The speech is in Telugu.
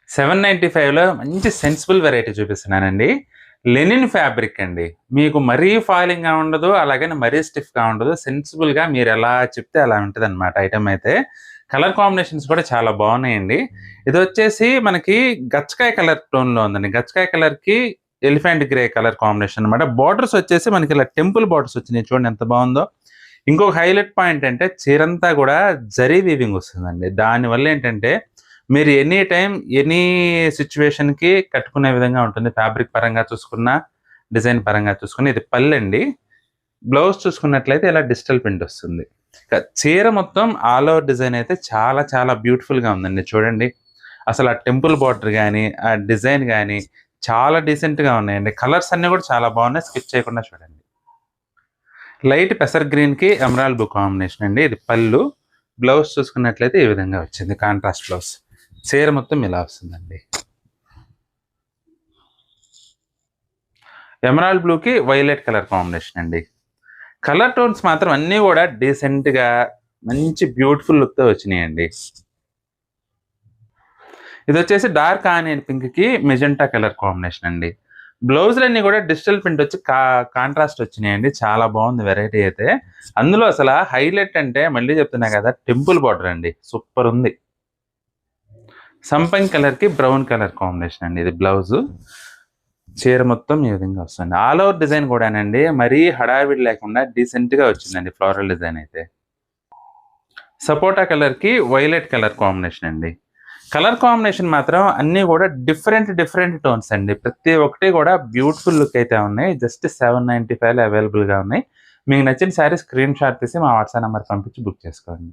795లో మంచి సెన్సిబుల్ వెరైటీ చూపిస్తున్నానండి. లెనిన్ ఫ్యాబ్రిక్ అండి. మీకు మరీ ఫాలింగ్‌గా ఉండదు. అలాగని మరీ స్టిఫ్‌గా ఉండదు. సెన్సిబుల్‌గా మీరెలా చెప్తే అలా ఉంటదనమాట ఐటెమ్ అయితే. కలర్ కాంబినేషన్స్ కూడా చాలా బాగున్నాయండి. ఇదొచ్చేసి మనకి గచ్చకాయ కలర్ టోన్‌లో ఉందండి. గచ్చకాయ కలర్‌కి ఎలిఫెంట్ గ్రే కలర్ కాంబినేషన్ అనమాట. బోర్డర్స్ వచ్చేసి మనకి ఇలా టెంపుల్ బోర్డర్స్ వచ్చినాయి చూడండి ఎంత బాగుందో. ఇంకొక హైలైట్ పాయింట్ అంటే చీరంతా కూడా జరీ వీవింగ్ వస్తుందండి. దానివల్ల ఏంటంటే మీరు ఎనీ టైమ్, ఎనీ సిట్యుయేషన్‌కి కట్టుకునే విధంగా ఉంటుంది. ఫ్యాబ్రిక్ పరంగా చూసుకున్నా, డిజైన్ పరంగా చూసుకున్నా. ఇది పళ్ళండి. బ్లౌజ్ చూసుకున్నట్లయితే ఇలా డిజిటల్ ప్రింట్ వస్తుంది. ఇక చీర మొత్తం ఆల్ ఓవర్ డిజైన్ అయితే చాలా చాలా బ్యూటిఫుల్‌గా ఉందండి. చూడండి. అసలు ఆ టెంపుల్ బార్డర్ గాని, ఆ డిజైన్ గాని చాలా డీసెంట్‌గా ఉన్నాయండి. కలర్స్ అన్నీ కూడా చాలా బాగున్నాయి. స్కిప్ చేయకుండా చూడండి. లైట్ పెసర్ గ్రీన్‌కి ఎమరాల్డ్ బ్లూ కాంబినేషన్ అండి. ఇది పళ్ళు. బ్లౌజ్ చూసుకున్నట్లయితే ఈ విధంగా వచ్చింది. Contrast blouse. చీర మొత్తం ఇలా వస్తుందండి. ఎమరాల్డ్ బ్లూకి వైలెట్ కలర్ కాంబినేషన్ అండి. కలర్ టోన్స్ మాత్రం అన్నీ కూడా డీసెంట్‌గా మంచి బ్యూటిఫుల్ లుక్‌తో వచ్చినాయండి. ఇదొచ్చేసి డార్క్ ఆనియన్ పింక్‌కి మెజెంటా కలర్ కాంబినేషన్ అండి. బ్లౌజులన్నీ కూడా డిజిటల్ ప్రింట్ వచ్చి కాంట్రాస్ట్ వచ్చినాయండి. చాలా బాగుంది వెరైటీ అయితే. అందులో అసల హైలైట్ అంటే మళ్ళీ చెప్తున్నా కదా టెంపుల్ బార్డర్ అండి. సూపర్ ఉంది. సంపంగి కలర్‌కి బ్రౌన్ కలర్ కాంబినేషన్ అండి. ఇది బ్లౌజు. చీర మొత్తం ఈ విధంగా వస్తుంది. ఆల్ ఓవర్ డిజైన్ కూడానండి మరీ హడావిడి లేకుండా డీసెంట్‌గా వచ్చిందండి ఫ్లోరల్ డిజైన్ అయితే. సపోటా కలర్‌కి వైలెట్ కలర్ కాంబినేషన్ అండి. కలర్ కాంబినేషన్ మాత్రం అన్నీ కూడా డిఫరెంట్ డిఫరెంట్ టోన్స్ అండి. ప్రతి ఒక్కటి కూడా బ్యూటిఫుల్ లుక్ అయితే ఉన్నాయి. జస్ట్ 795లో అవైలబుల్‌గా ఉన్నాయి. మీకు నచ్చిన శారీ స్క్రీన్ షాట్ తీసి మా వాట్సాప్ నంబర్‌కి పంపించి బుక్ చేసుకోండి.